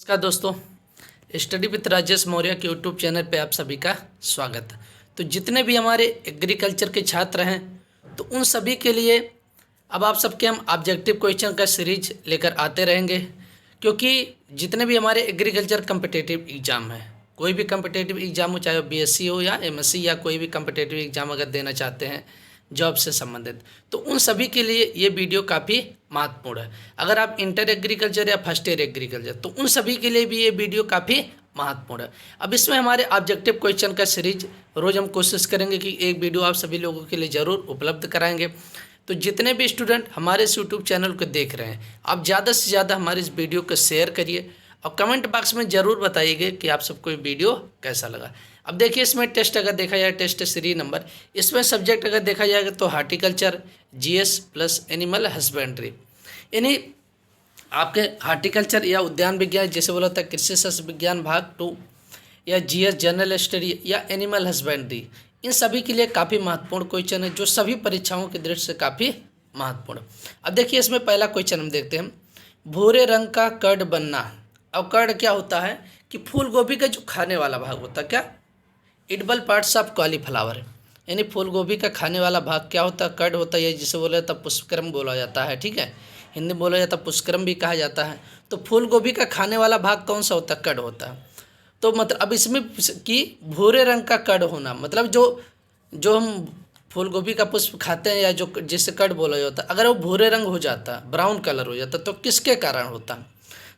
नमस्कार दोस्तों, study with Rajesh Maurya के यूट्यूब चैनल पे आप सभी का स्वागत है। तो जितने भी हमारे एग्रीकल्चर के छात्र हैं तो उन सभी के लिए अब आप सबके हम ऑब्जेक्टिव क्वेश्चन का सीरीज लेकर आते रहेंगे, क्योंकि जितने भी हमारे एग्रीकल्चर कम्पिटिटिव एग्ज़ाम हैं, कोई भी कम्पिटिटिव एग्ज़ाम हो, चाहे वो बीएससी हो या एमएससी या कोई भी कम्पिटिटिव एग्ज़ाम अगर देना चाहते हैं जॉब से संबंधित, तो उन सभी के लिए ये वीडियो काफ़ी महत्वपूर्ण है। अगर आप इंटर एग्रीकल्चर या फर्स्ट ईयर एग्रीकल्चर, तो उन सभी के लिए भी ये वीडियो काफ़ी महत्वपूर्ण है। अब इसमें हमारे ऑब्जेक्टिव क्वेश्चन का सीरीज रोज़ हम कोशिश करेंगे कि एक वीडियो आप सभी लोगों के लिए ज़रूर उपलब्ध कराएंगे। तो जितने भी स्टूडेंट हमारे इस यूट्यूब चैनल को देख रहे हैं, आप ज़्यादा से ज़्यादा हमारे इस वीडियो को शेयर करिए और कमेंट बॉक्स में ज़रूर बताइएगा कि आप सबको ये वीडियो कैसा लगा। अब देखिए, इसमें टेस्ट अगर देखा जाए, टेस्ट सीरीज नंबर, इसमें सब्जेक्ट अगर देखा जाएगा तो horticulture, GS plus animal husbandry, यानी आपके हार्टिकल्चर या उद्यान विज्ञान जैसे बोला था, कृषि शस्त्र विज्ञान भाग 2 या जीएस जनरल स्टडी या एनिमल हस्बेंड्री, इन सभी के लिए काफ़ी महत्वपूर्ण क्वेश्चन है जो सभी परीक्षाओं की दृष्टि से काफ़ी महत्वपूर्ण। अब देखिए, इसमें पहला क्वेश्चन हम देखते हैं, भूरे रंग का कर्ड बनना। अब कर्ड क्या होता है कि फूल गोभी का जो खाने वाला भाग होता है, क्या इडबल पार्ट्स ऑफ कॉलीफ्लावर, यानी फूल गोभी का खाने वाला भाग क्या होता है, कर्ड होता है, जिसे बोला जाता है पुष्पक्रम बोला जाता है, ठीक है, हिंदी में बोला जाता है पुष्पक्रम भी कहा जाता है। तो फूल गोभी का खाने वाला भाग कौन सा होता है, कर्ड होता है। तो मतलब अब इसमें कि भूरे रंग का कर्ड होना, मतलब जो जो हम फूल गोभी का पुष्प खाते हैं या जो जिसे कर्ड बोला जाता है, अगर वो भूरे रंग हो जाता, ब्राउन कलर हो जाता, तो किसके कारण होता।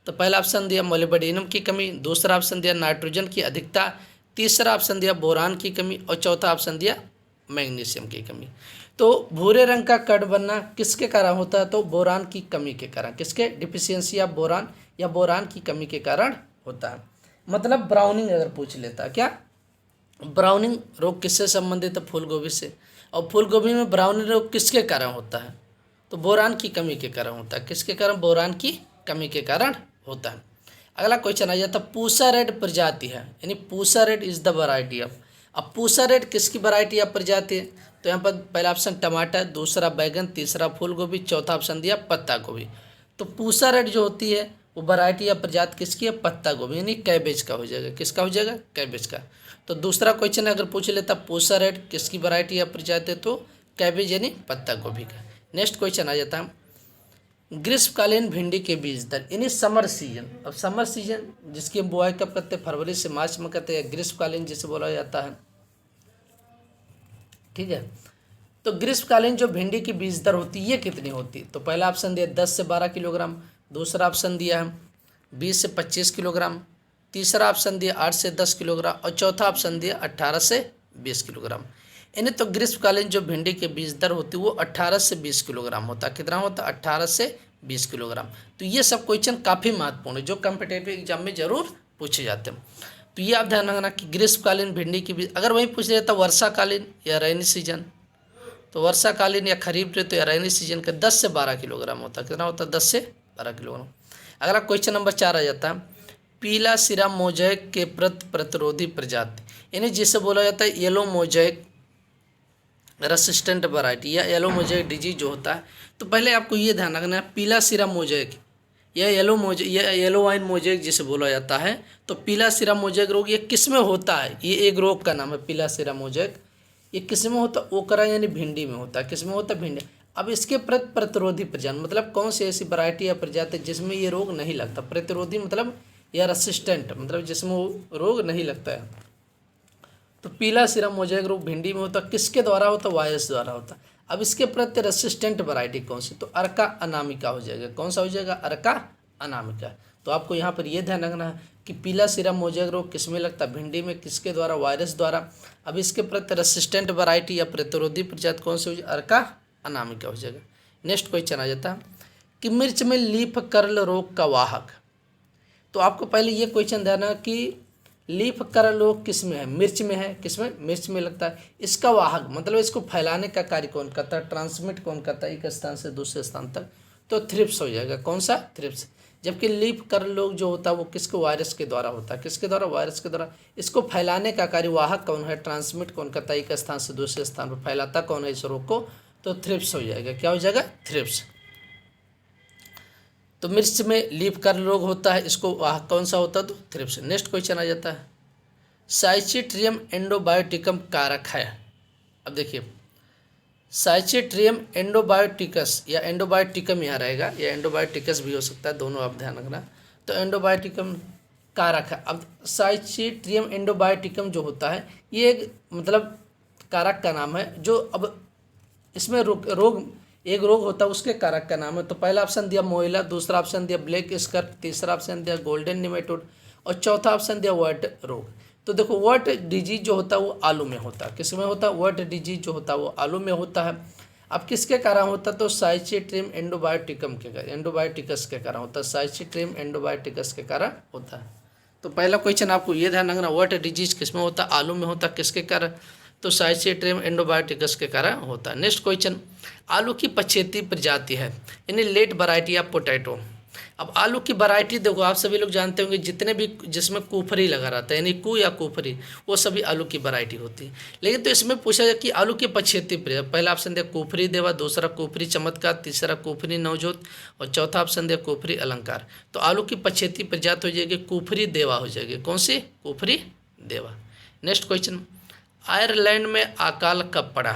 तो पहला ऑप्शन दिया मोलिब्डेनम की कमी, दूसरा ऑप्शन दिया नाइट्रोजन की अधिकता, तीसरा ऑप्शन दिया बोरान की कमी और चौथा ऑप्शन दिया मैग्नीशियम की कमी। तो भूरे रंग का कर्ड बनना किसके कारण होता है, तो बोरान की कमी के कारण, किसके डिफिशियंसी ऑफ बोरान या बोरान की कमी के कारण होता है। मतलब ब्राउनिंग अगर पूछ लेता, क्या ब्राउनिंग रोग किससे संबंधित है, फूल गोभी से, और फूल गोभी में ब्राउनिंग रोग किसके कारण होता है, तो बोरान की कमी के कारण होता है। किसके कारण, बोरान की कमी के कारण होता है। अगला क्वेश्चन आ जाता है, पूसा रेड प्रजाति है, यानी Pusa red is the variety of. अब पूसा रेड किसकी वैरायटी ऑफ प्रजाति है, तो यहाँ पर पहला ऑप्शन टमाटर, दूसरा बैगन, तीसरा फूल गोभी, चौथा ऑप्शन दिया पत्ता गोभी। तो पूसा रेड जो होती है वो वैरायटी या प्रजाति किसकी है, पत्ता गोभी, यानी कैबेज का हो जाएगा। किसका हो जाएगा, कैबेज का। तो दूसरा क्वेश्चन अगर पूछ लेता पूसा रेड किसकी वैरायटी या प्रजाति है, तो कैबेज यानी पत्ता गोभी का। नेक्स्ट क्वेश्चन आ जाता है, ग्रीष्मकालीन भिंडी के बीज दर, यानी समर सीजन। अब समर सीजन जिसकी हम बुआई कब करते हैं, फरवरी से मार्च में करते हैं, ग्रीष्मकालीन जिसे बोला जाता है, ठीक है। तो ग्रीष्मकालीन जो भिंडी की बीज दर होती है ये कितनी होती है, तो पहला ऑप्शन दिया 10 से 12 किलोग्राम, दूसरा ऑप्शन दिया है 20 से 25 किलोग्राम, तीसरा ऑप्शन दिया 8 से 10 किलोग्राम और चौथा ऑप्शन दिया 18 से 20 किलोग्राम। यानी तो ग्रीष्मकालीन जो भिंडी के बीज दर होती है वो 18 से 20 किलोग्राम होता है। कितना होता है, 18 से 20 किलोग्राम। तो ये सब क्वेश्चन काफ़ी महत्वपूर्ण है जो कम्पिटेटिव एग्जाम में जरूर पूछे जाते हैं। तो ये आप ध्यान रखना कि ग्रीष्मकालीन भिंडी की बीज, अगर वहीं पूछ जाता वर्षाकालीन या रैनी सीजन, तो वर्षाकालीन या खरीफ ऋतु या रैनी सीजन का 10 से 12 किलोग्राम होता है। कितना होता है, 10 से 12 किलोग्राम। अगला क्वेश्चन नंबर 4 आ जाता है, पीला सिरा मोजैक के प्रतिरोधी प्रजाति, यानी जिसे बोला जाता है येलो मोजैक रेसिस्टेंट वैरायटी या येलो मोजैक डिजीज जो होता है। तो पहले आपको ये ध्यान रखना है, पीला सिरा मोजैक या येलो वाइन मोजैक जिसे बोला जाता है, तो पीला सिरा मोजैक रोग ये किस में होता है, ये एक रोग का नाम है पीला सिरा मोजैक। ये किस में होता है, ओकरा यानी भिंडी में होता है। किस में होता है, भिंडी। अब इसके प्रतिरोधी प्रजाति मतलब कौन सी ऐसी वैरायटी या प्रजाति जिसमें ये रोग नहीं लगता, प्रतिरोधी मतलब या रेसिस्टेंट मतलब जिसमें वो रोग नहीं लगता है। तो पीला सिरा मोजैक रोग भिंडी में होता, किसके द्वारा होता, वायरस द्वारा होता। अब इसके प्रति रेसिस्टेंट वैरायटी कौन सी, तो अर्का अनामिका हो जाएगा। कौन सा हो जाएगा, अर्का अनामिका। तो आपको यहाँ पर यह ध्यान रखना है कि पीला सिरा मोजैक रोग किस में लगता है, भिंडी में, किसके द्वारा, वायरस द्वारा। अब इसके प्रति रेसिस्टेंट वैरायटी या प्रतिरोधी प्रजाति कौन सी हो जाएगी, अर्का अनामिका हो जाएगा। नेक्स्ट क्वेश्चन आ जाता है कि मिर्च में लीफ कर्ल रोग का वाहक। तो आपको पहले ये क्वेश्चन ध्यान कि लीफ कर्ल रोग किस में है, मिर्च में है। किस में, मिर्च में लगता है। इसका वाहक मतलब इसको फैलाने का कार्य कौन करता है, ट्रांसमिट कौन करता है एक स्थान से दूसरे स्थान तक, तो थ्रिप्स हो जाएगा। कौन सा, थ्रिप्स। जबकि लीफ कर्ल रोग जो होता है वो किसके, वायरस के द्वारा होता है। किसके द्वारा, वायरस के द्वारा। इसको फैलाने का कार्य वाहक कौन है, ट्रांसमिट कौन करता है एक स्थान से दूसरे स्थान पर, फैलाता कौन है इस रोग को, तो थ्रिप्स हो जाएगा। क्या हो जाएगा, थ्रिप्स। तो मिर्च में लीफ कर्ल रोग होता है, इसको कौन सा होता है? तो थ्रिप्स। नेक्स्ट क्वेश्चन आ जाता है, साइचिट्रियम एंडोबायोटिकम कारक है। अब देखिए, साइचिट्रियम एंडोबायोटिकस या एंडोबायोटिकम यहाँ रहेगा, या एंडोबायोटिकस भी हो सकता है, दोनों आप ध्यान रखना। तो एंडोबायोटिकम कारक है। अब साइचिट्रियम एंडोबायोटिकम जो होता है ये एक मतलब कारक का नाम है, जो अब इसमें एक रोग होता है उसके कारक का नाम है। तो पहला ऑप्शन दिया मोइला, दूसरा ऑप्शन दिया ब्लैक स्कर्ट, तीसरा ऑप्शन दिया गोल्डन निमेटोड और चौथा ऑप्शन दिया वर्ट रोग। तो देखो, वर्ट डिजीज जो होता है वो आलू में होता है। किस में होता है? वर्ट डिजीज जो होता है वो आलू में होता है। अब किसके कारण होता है? तो साइचिट्रियम एंडोबायोटिकस के कारण होता है। साइचिट्रियम एंडोबायोटिकस के कारण होता है। तो पहला क्वेश्चन आपको ये ध्यान रखना, वर्ट डिजीज किस में होता है? आलू में होता है। किसके कारण? तो साइचिट्रियम एंडोबायोटिकस के कारण होता है। नेक्स्ट क्वेश्चन, आलू की पछेती प्रजाति है, यानी लेट वैरायटी ऑफ पोटैटो। अब आलू की वैरायटी देखो, आप सभी लोग जानते होंगे, जितने भी जिसमें कुफरी लगा रहता है, यानी कू या कुफरी, वो सभी आलू की वैरायटी होती है। लेकिन तो इसमें पूछा जाए कि आलू की पछेती प्रजाति, पहला ऑप्शन दिया कुफरी देवा, दूसरा कुफरी चमत्कार, तीसरा कुफरी नवजोत और चौथा ऑप्शन दिया कुफरी अलंकार। तो आलू की पछेती प्रजाति हो जाएगी कुफरी देवा हो जाएगी। कौन सी? कुफरी देवा। नेक्स्ट क्वेश्चन, आयरलैंड में अकाल कब पड़ा?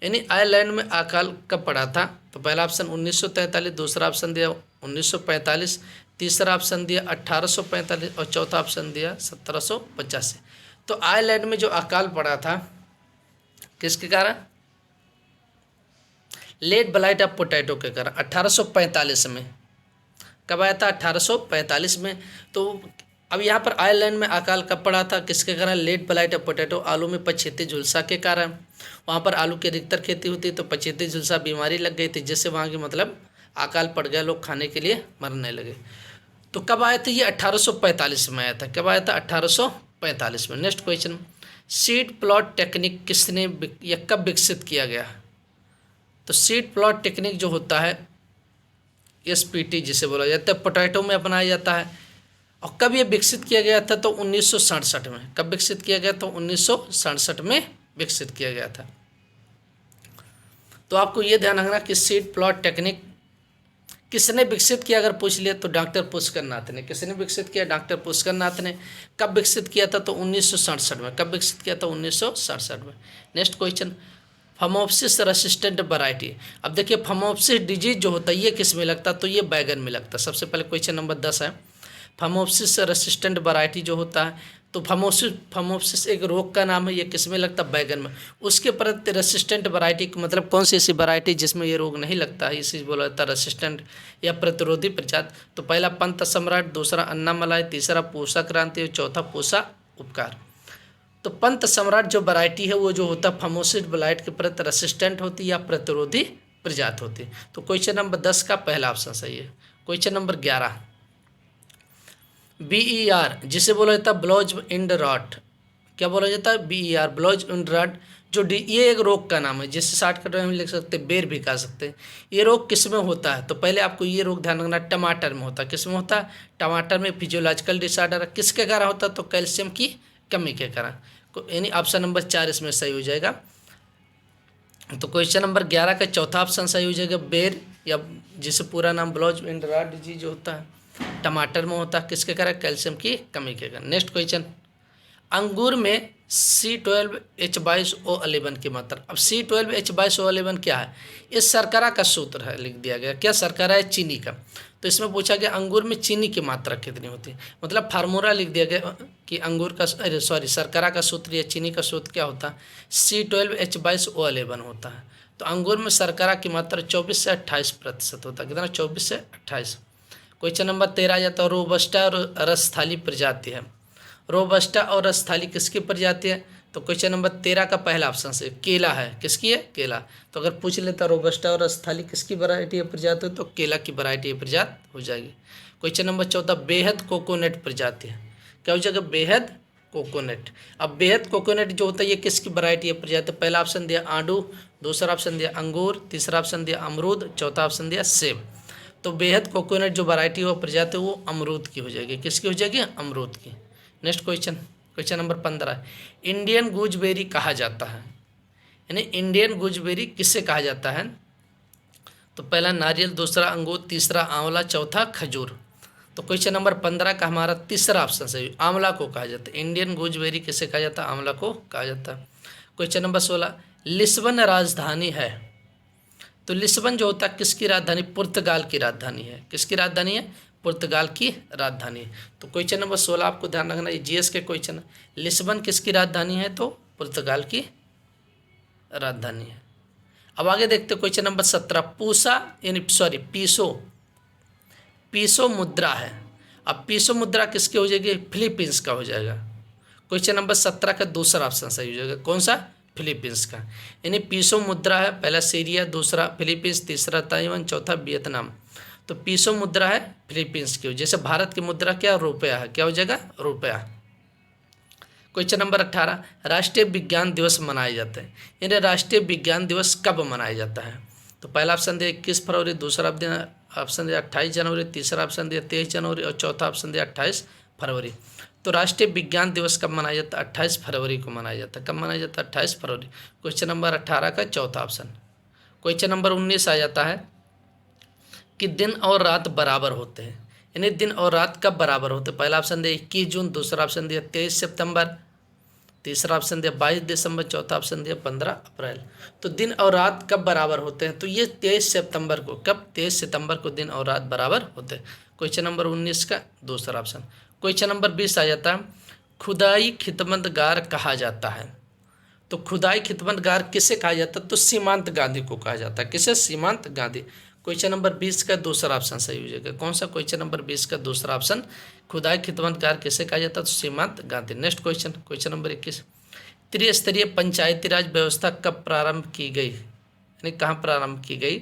यानी आयरलैंड में अकाल कब पड़ा था? तो पहला ऑप्शन 1943, दूसरा ऑप्शन दिया 1945, तीसरा ऑप्शन दिया 1845 और चौथा ऑप्शन दिया 1785। तो आयरलैंड में जो अकाल पड़ा था किसके कारण? लेट ब्लाइट ऑफ पोटैटो के कारण 1845 में। कब आया था? 1845 में। तो अब यहाँ पर आयरलैंड में अकाल कब पड़ा था? किसके कारण? लेट ब्लाइट ऑफ पोटैटो, आलू में पछेती झुलसा के कारण। वहाँ पर आलू की अधिकतर खेती होती, तो पछेती झुलसा बीमारी लग गई थी, जिससे वहाँ की मतलब अकाल पड़ गया, लोग खाने के लिए मरने लगे। तो कब आया था? ये 1845 में आया था। कब आया था? 1845 में। Next question, seed plot technique किसने या कब विकसित किया गया? तो सीड प्लॉट टेक्निक जो होता है, SPT जिसे बोला जाता है, पोटैटो में अपनाया जाता है। और कब ये विकसित किया गया था? तो 1967 में। कब विकसित किया गया? तो 1967 में विकसित किया गया था। तो आपको ये ध्यान रखना कि सीड प्लॉट टेक्निक किसने विकसित किया, अगर पूछ लिया तो डॉक्टर पुष्कर नाथ ने। किसने विकसित किया? डॉक्टर पुष्कर नाथ ने। कब विकसित किया था? तो 1967 में। कब विकसित किया था? 1967 में। Next question, phomopsis resistant variety. अब देखिए, फमोप्सिस डिजीज जो होता है ये किस में लगता है? तो ये बैगन में लगता है। सबसे पहले क्वेश्चन नंबर 10 है, फमोप्सिस रेसिस्टेंट वैरायटी जो होता है, तो फमोप्सिस एक रोग का नाम है, ये किस में लगता है? बैगन में। उसके प्रति रेसिस्टेंट वैरायटी मतलब कौन सी ऐसी वैरायटी जिसमें ये रोग नहीं लगता है, इसी बोला जाता है रेसिस्टेंट या प्रतिरोधी प्रजाति। तो पहला पंत सम्राट, दूसरा अन्ना मलाई, तीसरा पूसा क्रांति और चौथा पूसा उपकार। तो पंत सम्राट जो वैरायटी है वो जो होता है फमोसिस ब्लाइट के प्रति रेसिस्टेंट होती है या प्रतिरोधी प्रजाति होती है। तो क्वेश्चन नंबर 10 का पहला ऑप्शन सही है। क्वेश्चन नंबर 11, BER जिसे बोला जाता है ब्लॉज इंड रॉट। क्या बोला जाता है? BER ब्लॉज इंड रॉट, जो ये एक रोग का नाम है, जिससे शॉर्टकट में हम लिख सकते हैं बेर भी कह सकते हैं। ये रोग किस में होता है? तो पहले आपको ये रोग ध्यान रखना, टमाटर में होता है। किस में होता है? टमाटर में। फिजियोलॉजिकल डिसऑर्डर किसके कारण होता है? तो कैल्शियम की कमी के कारण। यानी ऑप्शन नंबर 4 इसमें सही हो जाएगा। तो क्वेश्चन नंबर 11 का चौथा ऑप्शन सही हो जाएगा, बेर, या जिसे पूरा नाम ब्लॉज इंड रॉट डिजीज होता है, टमाटर में होता है। किसके कारण? कैल्शियम की कमी के कारण। नेक्स्ट क्वेश्चन, अंगूर में C12H22O11 की मात्रा। अब C12H22O11 क्या है? इस शर्करा का सूत्र है, लिख दिया गया। क्या शर्करा है? चीनी का। तो इसमें पूछा गया अंगूर में चीनी की मात्रा कितनी होती है, मतलब फार्मूला लिख दिया गया कि अंगूर का शर्करा का सूत्र या चीनी का सूत्र क्या होता है? C12H22O11 होता है। तो अंगूर में शर्करा की मात्रा 24 से 28% होता है। कितना? 24 से 28। क्वेश्चन नंबर 13 आ जाता है, रोबस्टा और रसथाली प्रजाति है। रोबस्टा और रसथाली किसकी प्रजाति है? तो क्वेश्चन नंबर 13 का पहला ऑप्शन से केला है। किसकी है? केला। तो अगर पूछ लेता रोबस्टा और रसथाली किसकी वैरायटी है प्रजाति, तो केला की वैरायटी प्रजाति हो जाएगी। क्वेश्चन नंबर 14, बेहद कोकोनट प्रजाति है। क्या हो जाएगा? बेहद कोकोनट। अब बेहद कोकोनट जो होता है ये किसकी वैरायटी है प्रजाति? पहला ऑप्शन दिया आड़ू, दूसरा ऑप्शन दिया अंगूर, तीसरा ऑप्शन दिया अमरूद, चौथा ऑप्शन दिया सेब। तो बेहद कोकोनट जो वैरायटी हो प्रजाति वो अमरूद की हो जाएगी। किसकी हो जाएगी? अमरूद की। Next question, question number 15, Indian gooseberry कहा जाता है, यानी इंडियन गूजबेरी किससे कहा जाता है? तो पहला नारियल, दूसरा अंगूर, तीसरा आंवला, चौथा खजूर। तो क्वेश्चन नंबर 15 का हमारा तीसरा ऑप्शन सही। आंवला को कहा जाता है, इंडियन गूजबेरी किसे कहा जाता है? आंवला को कहा जाता है। क्वेश्चन नंबर 16, लिस्बन राजधानी है। तो लिस्बन जो होता है किसकी राजधानी? पुर्तगाल की राजधानी है। किसकी राजधानी है? पुर्तगाल की राजधानी है। तो क्वेश्चन नंबर 16 आपको ध्यान रखना, ये जीएस के क्वेश्चन है। लिस्बन किसकी राजधानी है? तो पुर्तगाल की राजधानी है। अब आगे देखते हैं क्वेश्चन नंबर 17, पूसा यानी सॉरी पीसो, पीसो मुद्रा है। अब पीसो मुद्रा किसकी हो जाएगी? फिलीपींस का हो जाएगा। क्वेश्चन नंबर 17 का दूसरा ऑप्शन सही हो जाएगा। कौन सा? फिलीपींस का। यानी पीसो मुद्रा है, पहला सीरिया, दूसरा फिलीपींस, तीसरा ताइवान, चौथा वियतनाम। तो पीसो मुद्रा है फिलीपींस की। जैसे भारत की मुद्रा क्या? रुपया है। क्या हो जाएगा? रुपया। क्वेश्चन नंबर 18, राष्ट्रीय विज्ञान दिवस मनाए जाते हैं। यानी राष्ट्रीय विज्ञान दिवस कब मनाया जाता है? तो पहला ऑप्शन दिया 21 फरवरी, दूसरा ऑप्शन दिया 28 जनवरी, तीसरा ऑप्शन दिया 23 जनवरी और चौथा ऑप्शन दिया 28 फरवरी। तो राष्ट्रीय विज्ञान दिवस कब मनाया जाता है? 28 फरवरी को मनाया जाता है। कब मनाया जाता है? 28 फरवरी। क्वेश्चन नंबर 18 का चौथा ऑप्शन। क्वेश्चन नंबर 19 आ जाता है कि दिन और रात बराबर होते हैं। यानी दिन और रात कब बराबर होते हैं? पहला ऑप्शन दिया 21 जून, दूसरा ऑप्शन दिया 23 सितंबर, तीसरा ऑप्शन दिया 22 दिसंबर, चौथा ऑप्शन दिया 15 अप्रैल। तो दिन और रात कब बराबर होते हैं? तो ये 23 सितंबर को। कब? 23 सितंबर को दिन और रात बराबर होते हैं। क्वेश्चन नंबर 19 का दूसरा ऑप्शन। क्वेश्चन नंबर 20 आ जाता है, खुदाई खिदमतगार कहा जाता है। तो खुदाई खिदमतगार किसे कहा जाता है? तो सीमांत गांधी को कहा जाता है। किसे? सीमांत गांधी। क्वेश्चन नंबर 20 का दूसरा ऑप्शन सही हो जाएगा। कौन सा? क्वेश्चन नंबर 20 का दूसरा ऑप्शन। खुदाई खिदमतगार किसे कहा जाता है? तो सीमांत Gandhi. Next question, question number 21, त्रिस्तरीय पंचायती राज व्यवस्था कब प्रारंभ की गई? यानी कहाँ प्रारंभ की गई?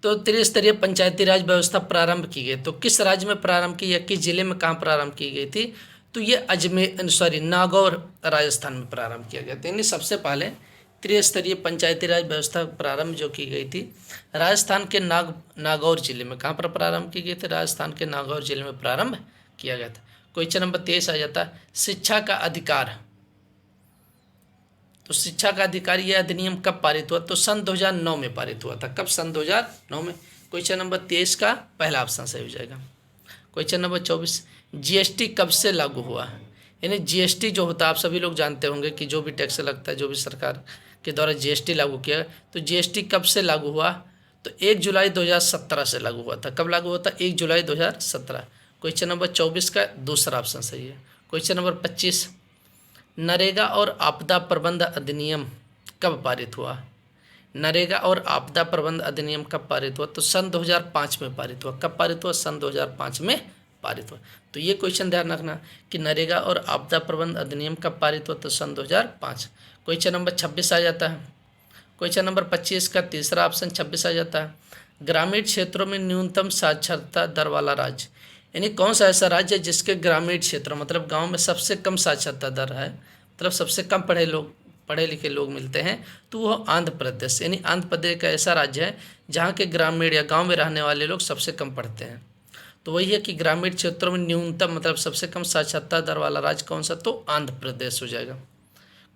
तो त्रिस्तरीय पंचायती राज व्यवस्था प्रारंभ की गई तो किस राज्य में प्रारंभ की या किस जिले में कहाँ प्रारंभ की गई थी? तो ये अजमेर सॉरी नागौर राजस्थान में प्रारंभ किया गया था। यानी सबसे पहले त्रिस्तरीय पंचायती राज व्यवस्था प्रारंभ जो की गई थी राजस्थान के नागौर जिले में। कहाँ पर प्रारंभ की गई थी? राजस्थान के नागौर जिले में प्रारंभ किया गया था। क्वेश्चन नंबर 23 आ जाता है, शिक्षा का अधिकार। तो शिक्षा का अधिकार यह अधिनियम कब पारित हुआ? तो सन 2009 में पारित हुआ था। कब? सन 2009 में। क्वेश्चन नंबर 23 का पहला ऑप्शन सही हो जाएगा। क्वेश्चन नंबर 24, जीएसटी कब से लागू हुआ? यानी जीएसटी जो होता है आप सभी लोग जानते होंगे कि जो भी टैक्स लगता है, जो भी सरकार के द्वारा जीएसटी लागू किया, तो जीएसटी कब से लागू हुआ? तो 1 जुलाई 2017 से लागू हुआ था। कब लागू हुआ था? 1 जुलाई 2017। क्वेश्चन नंबर 24 का दूसरा ऑप्शन सही है। क्वेश्चन नंबर 25, नरेगा और आपदा प्रबंध अधिनियम कब पारित हुआ? नरेगा और आपदा प्रबंध अधिनियम कब पारित हुआ? तो सन 2005 में पारित हुआ। कब पारित हुआ? सन 2005 में पारित हुआ। तो ये क्वेश्चन ध्यान रखना कि नरेगा और आपदा प्रबंध अधिनियम कब पारित हुआ? तो सन 2005। क्वेश्चन नंबर 26 आ जाता है। क्वेश्चन नंबर 25 का तीसरा ऑप्शन 26 आ जाता है, ग्रामीण क्षेत्रों में न्यूनतम साक्षरता दर वाला राज्य। यानी कौन सा ऐसा राज्य है जिसके ग्रामीण क्षेत्र मतलब गांव में सबसे कम साक्षरता दर है, मतलब सबसे कम पढ़े लिखे लोग मिलते हैं, तो वो आंध्र प्रदेश। यानी आंध्र प्रदेश का ऐसा राज्य है जहाँ के ग्रामीण या गांव में रहने वाले लोग सबसे कम पढ़ते हैं। तो वही है कि ग्रामीण क्षेत्रों में न्यूनतम मतलब सबसे कम साक्षरता दर वाला राज्य कौन सा? तो आंध्र प्रदेश हो जाएगा।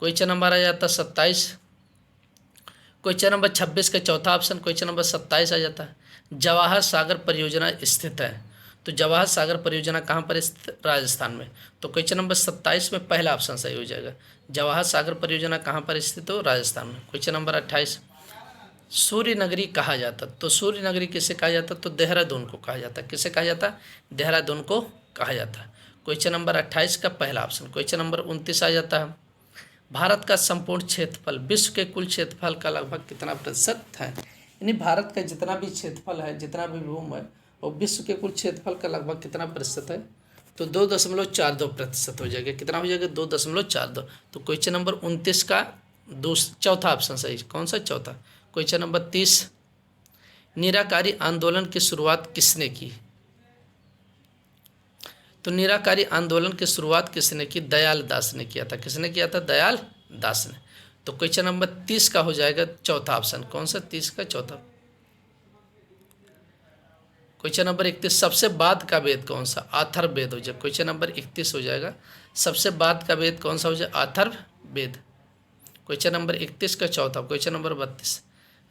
क्वेश्चन नंबर आ जाता है 27। क्वेश्चन नंबर 26 का चौथा ऑप्शन। क्वेश्चन नंबर 27 आ जाता है, जवाहर सागर परियोजना स्थित है। तो जवाहर सागर परियोजना कहाँ पर स्थित? राजस्थान में। तो क्वेश्चन नंबर 27 में पहला ऑप्शन सही हो जाएगा। जवाहर सागर परियोजना कहाँ पर स्थित हो? राजस्थान में। क्वेश्चन नंबर 28, सूर्य नगरी कहा जाता। तो सूर्य नगरी किसे कहा जाता? तो देहरादून को कहा जाता। किसे कहा जाता? देहरादून को कहा जाता। क्वेश्चन नंबर 28 का पहला ऑप्शन। क्वेश्चन नंबर 29 आ जाता है, भारत का संपूर्ण क्षेत्रफल विश्व के कुल क्षेत्रफल का लगभग कितना प्रतिशत है? यानी भारत का जितना भी क्षेत्रफल है, जितना भी भूमि है, वो विश्व के कुल क्षेत्रफल का लगभग कितना प्रतिशत है? तो 2.42% हो जाएगा। कितना हो जाएगा? 2.42। तो क्वेश्चन नंबर 29 का चौथा ऑप्शन सही। कौन सा? चौथा। क्वेश्चन नंबर 30, निराकारी आंदोलन की शुरुआत किसने की? तो निराकारी आंदोलन की शुरुआत किसने की? दयाल दास ने किया था। किसने किया था? दयाल दास ने। तो क्वेश्चन नंबर 30 का हो जाएगा चौथा ऑप्शन। कौन सा? 30 का चौथा। क्वेश्चन नंबर 31, सबसे बाद का वेद कौन सा? अथर्ववेद हो जाएगा। क्वेश्चन नंबर 31 हो जाएगा, सबसे बाद का वेद कौन सा हो जाएगा? अथर्ववेद। क्वेश्चन नंबर 31 का चौथा। क्वेश्चन नंबर 32,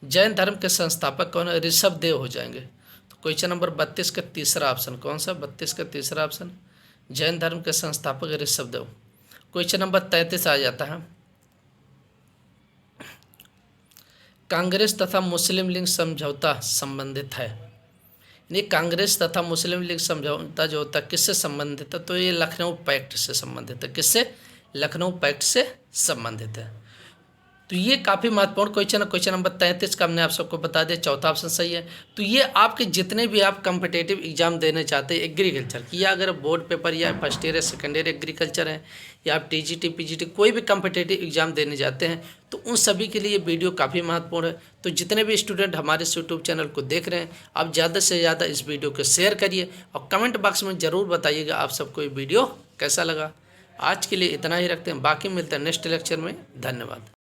जैन धर्म के संस्थापक कौन है? ऋषभ देव हो जाएंगे। तो क्वेश्चन नंबर 32 का तीसरा ऑप्शन कौन सा? 32 का तीसरा ऑप्शन जैन धर्म के संस्थापक ऋषभ देव। क्वेश्चन नंबर 33 आ जाता है, कांग्रेस तथा मुस्लिम लीग समझौता संबंधित है। यानी कांग्रेस तथा मुस्लिम लीग समझौता जो होता है किससे संबंधित है? तो ये लखनऊ पैक्ट से संबंधित है। किससे? लखनऊ पैक्ट से संबंधित है। तो ये काफ़ी महत्वपूर्ण क्वेश्चन है। क्वेश्चन नंबर 33 का हमने आप सबको बता दिया, चौथा ऑप्शन सही है। तो ये आपके जितने भी आप कम्पिटेटिव एग्जाम देने चाहते हैं एग्रीकल्चर की, या अगर बोर्ड पेपर या फर्स्ट ईयर या सेकेंड ईयर एग्रीकल्चर है, या आप टीजीटी पीजीटी कोई भी कम्पिटेटिव एग्जाम देने जाते हैं, तो उन सभी के लिए वीडियो काफ़ी महत्वपूर्ण है। तो जितने भी स्टूडेंट हमारे यूट्यूब चैनल को देख रहे हैं, आप ज़्यादा से ज़्यादा इस वीडियो को शेयर करिए और कमेंट बॉक्स में ज़रूर बताइएगा आप सबको ये वीडियो कैसा लगा। आज के लिए इतना ही रखते हैं, बाकी मिलते हैं नेक्स्ट लेक्चर में। धन्यवाद।